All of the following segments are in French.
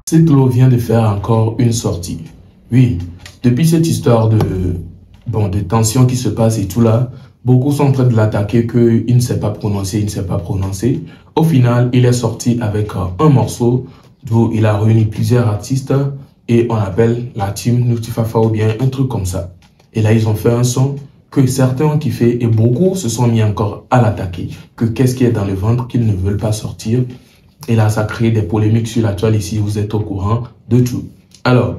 Ciclo vient de faire encore une sortie. Oui, depuis cette histoire de tension qui se passe et tout là, beaucoup sont en train de l'attaquer qu'il ne sait pas prononcer, il ne sait pas prononcer. Au final, il est sorti avec un morceau où il a réuni plusieurs artistes et on appelle la team Nutifafa ou bien un truc comme ça. Et là, ils ont fait un son que certains ont kiffé et beaucoup se sont mis encore à l'attaquer. Que qu'est-ce qui est dans le ventre qu'ils ne veulent pas sortir. Et là, ça crée des polémiques sur la toile ici, vous êtes au courant de tout. Alors,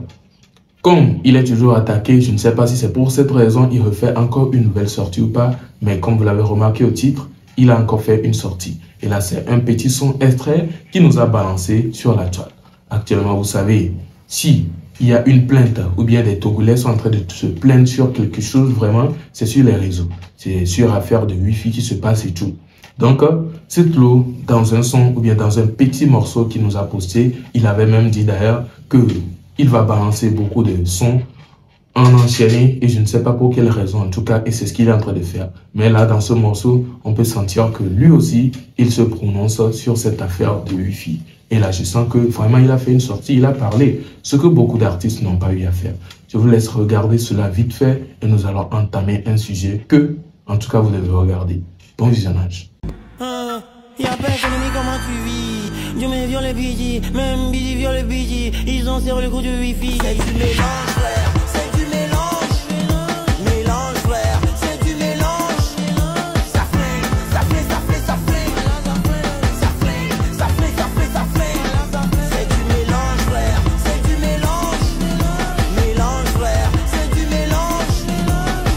comme il est toujours attaqué, je ne sais pas si c'est pour cette raison, il refait encore une nouvelle sortie ou pas, mais comme vous l'avez remarqué au titre, il a encore fait une sortie. Et là, c'est un petit son extrait qui nous a balancé sur la toile. Actuellement, vous savez, si il y a une plainte ou bien des Togolais sont en train de se plaindre sur quelque chose, vraiment, c'est sur les réseaux. C'est sur affaire de Wi-Fi qui se passe et tout. Donc, Ciclo, dans un son ou bien dans un petit morceau qu'il nous a posté, il avait même dit d'ailleurs qu'il va balancer beaucoup de sons en enchaîné et je ne sais pas pour quelle raison en tout cas, et c'est ce qu'il est en train de faire. Mais là, dans ce morceau, on peut sentir que lui aussi, il se prononce sur cette affaire de Wi-Fi. Et là, je sens que vraiment, il a fait une sortie, il a parlé, ce que beaucoup d'artistes n'ont pas eu à faire. Je vous laisse regarder cela vite fait et nous allons entamer un sujet que, en tout cas, vous devez regarder. Bon visionnage. Y'a personne ni comment tu vis. Dieu me viole les bidis, même bidis viole les bidis. Ils ont serré le coup du wifi. C'est du mélange, frère. C'est du mélange. Mélange, frère. C'est du mélange. Ça flingue, ça flingue, ça flingue, ça flingue. Ça flingue, ça flingue, ça flingue, ça flingue. C'est du mélange, frère. C'est du mélange. Mélange, frère. C'est du mélange.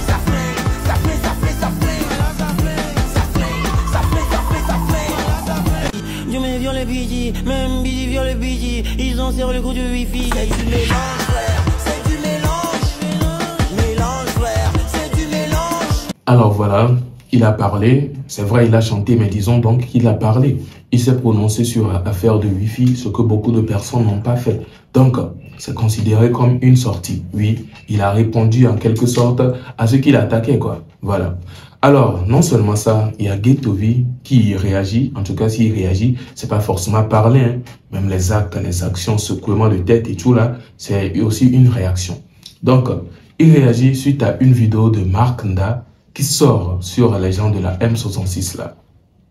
Ça flingue, ça flingue, ça flingue, ça flingue. Ça flingue, ça flingue, ça flingue, ça flingue. Dieu me viole les bidis, même bidis viole les bidis. Ils ont serré le coup du wifi. C'est du mélange, frère. C'est du mélange. Mélange, frère. C'est du mélange. Alors voilà, il a parlé. C'est vrai, il a chanté, mais disons donc qu'il a parlé. Il s'est prononcé sur l'affaire de Wi-Fi, ce que beaucoup de personnes n'ont pas fait. Donc, c'est considéré comme une sortie. Oui, il a répondu en quelque sorte à ce qu'il attaquait, quoi. Voilà. Alors, non seulement ça, il y a Ghettovi qui réagit. En tout cas, s'il réagit, c'est pas forcément parler, hein. Même les actes, les actions, secouement de tête et tout là, c'est aussi une réaction. Donc, il réagit suite à une vidéo de Mark Nda qui sort sur les gens de la M66 là.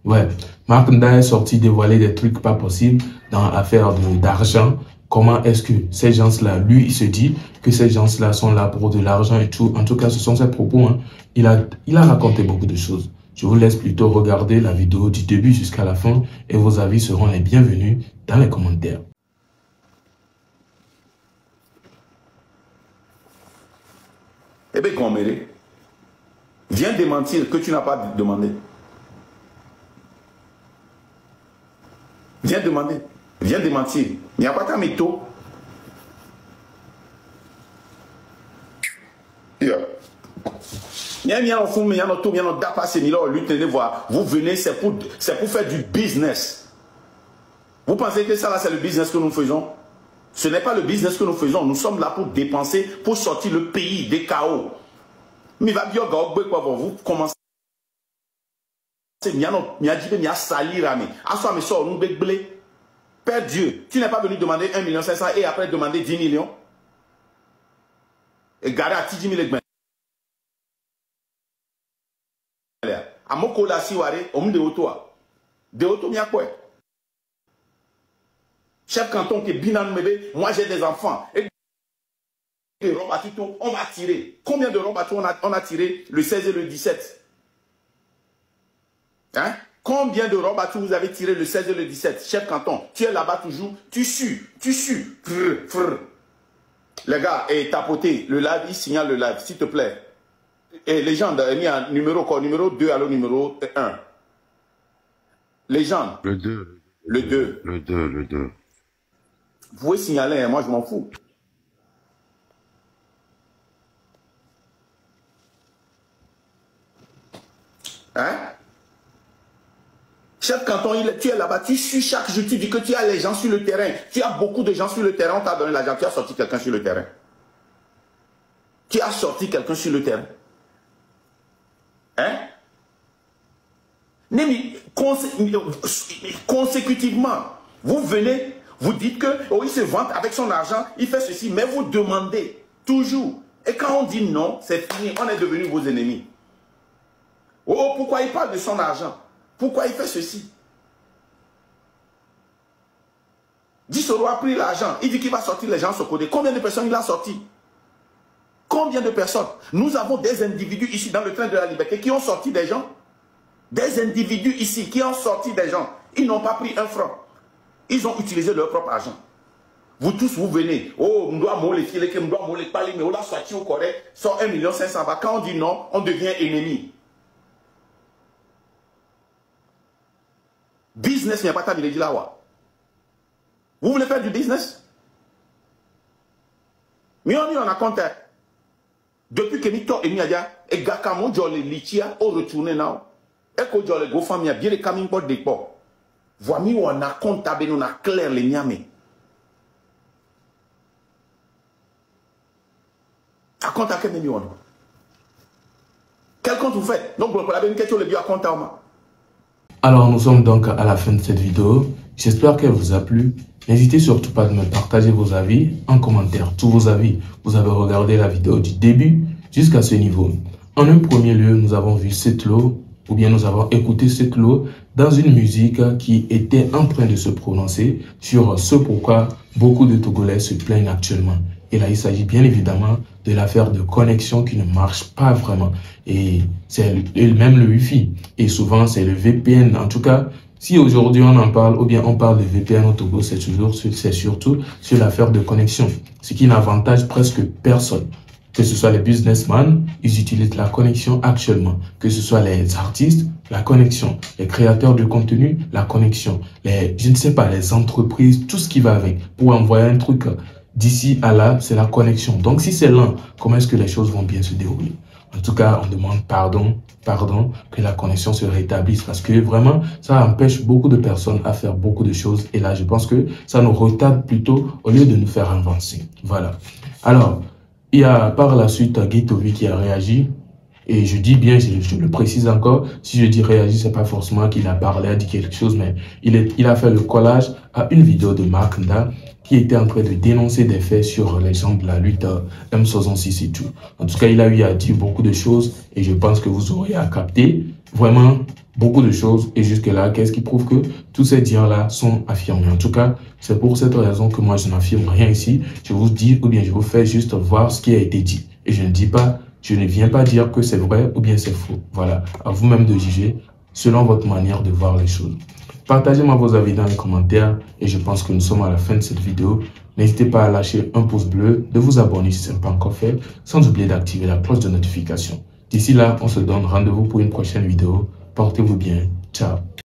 Ouais, Mark Nda est sorti dévoiler des trucs pas possibles dans l'affaire d'argent. Comment est-ce que ces gens-là, lui, il se dit que ces gens-là sont là pour de l'argent et tout. En tout cas, ce sont ses propos. Hein. Il a raconté beaucoup de choses. Je vous laisse plutôt regarder la vidéo du début jusqu'à la fin et vos avis seront les bienvenus dans les commentaires. Eh bien, Coméré, viens démentir que tu n'as pas demandé. Viens demander. Viens démentir. Il n'y a pas qu'un mytho. Vous venez, c'est pour faire du business. Vous pensez que ça là, c'est le business que nous faisons? Ce n'est pas le business que nous faisons. Nous sommes là pour dépenser, pour sortir le pays des chaos. Mais vous commencez. Père Dieu, tu n'es pas venu demander 1,5 million et après demander 10 millions. Et garder à 10 000 à Mokola Siware, au monde de Otoa. De Oto, mia quoi? Chef canton qui est binan mebe, moi j'ai des enfants. Et de Robatito, on va tirer. Combien de Robatito on a tiré le 16 et le 17? Hein? Combien de Robatito vous avez tiré le 16 et le 17? Chef canton, tu es là-bas toujours, tu sues. Les gars, et tapotez le live, il signale le live, s'il te plaît. Et légende, il y a un numéro quoi? Numéro 2 à le numéro 1. Légende. Le 2. Le 2. Le 2, le 2. Vous pouvez signaler, hein, moi je m'en fous. Hein? Chef canton, tu es là-bas, tu suis chaque jour, tu dis que tu as les gens sur le terrain. Tu as beaucoup de gens sur le terrain, on t'a donné l'argent, tu as sorti quelqu'un sur le terrain. Tu as sorti quelqu'un sur le terrain. Hein? Consécutivement, vous venez, Vous dites que, oh, il se vante avec son argent, il fait ceci, mais vous demandez toujours. Et quand on dit non, c'est fini, on est devenus vos ennemis. Oh, pourquoi il parle de son argent? Pourquoi il fait ceci? Dissoro a pris l'argent, il dit qu'il va sortir les gens sur côté. Combien de personnes il a sorti? Combien de personnes? Nous avons des individus ici dans le train de la liberté qui ont sorti des gens. Des individus ici qui ont sorti des gens. Ils n'ont pas pris un franc. Ils ont utilisé leur propre argent. Vous tous, vous venez. Oh, on doit moller, on doit moller, parler, mais on l'a sorti au Corée, sort 1 500 000. Quand on dit non, on devient ennemi. Business, il n'y a pas ta vie là. Vous voulez faire du business? Mais on a compté. Depuis que Mito et Miadia, et Gakamo, Jolly Lichia, au retourné now, et que Jolly Go Famille, bien les camin pour des ports. Voici où on a comptable, on a clair les niamés. À compte à quel million? Quel compte vous faites? Donc, vous avez une question, le bio à compte à moi. Alors, nous sommes donc à la fin de cette vidéo. J'espère qu'elle vous a plu. N'hésitez surtout pas à me partager vos avis en commentaire. Tous vos avis. Vous avez regardé la vidéo du début jusqu'à ce niveau. En un premier lieu, nous avons vu Setlo, ou bien nous avons écouté Setlo dans une musique qui était en train de se prononcer sur ce pourquoi beaucoup de Togolais se plaignent actuellement. Et là, il s'agit bien évidemment de l'affaire de connexion qui ne marche pas vraiment. Et c'est même le Wi-Fi. Et souvent, c'est le VPN. En tout cas, si aujourd'hui on en parle, ou bien on parle de VPN au Togo, c'est surtout sur l'affaire de connexion. Ce qui n'avantage presque personne. Que ce soit les businessmen, ils utilisent la connexion actuellement. Que ce soit les artistes, la connexion. Les créateurs de contenu, la connexion. Je ne sais pas, les entreprises, tout ce qui va avec. Pour envoyer un truc d'ici à là, c'est la connexion. Donc si c'est lent, comment est-ce que les choses vont bien se dérouler? En tout cas, on demande pardon, que la connexion se rétablisse parce que vraiment, ça empêche beaucoup de personnes à faire beaucoup de choses. Et là, je pense que ça nous retarde plutôt au lieu de nous faire avancer. Voilà. Alors, il y a par la suite Guitovi qui a réagi. Et je dis bien, je le précise encore, si je dis réagi, c'est pas forcément qu'il a parlé, a dit quelque chose, mais il a fait le collage à une vidéo de Mark Nda qui était en train de dénoncer des faits sur les gens de la lutte M66 et tout. En tout cas, il a eu à dire beaucoup de choses et je pense que vous aurez à capter vraiment beaucoup de choses. Et jusque-là, qu'est-ce qui prouve que tous ces dires-là sont affirmés? En tout cas, c'est pour cette raison que moi, je n'affirme rien ici. Je vous dis ou bien je vous fais juste voir ce qui a été dit. Et je ne viens pas dire que c'est vrai ou bien c'est faux. Voilà, à vous-même de juger selon votre manière de voir les choses. Partagez-moi vos avis dans les commentaires et je pense que nous sommes à la fin de cette vidéo. N'hésitez pas à lâcher un pouce bleu, de vous abonner si ce n'est pas encore fait, sans oublier d'activer la cloche de notification. D'ici là, on se donne rendez-vous pour une prochaine vidéo. Portez-vous bien. Ciao.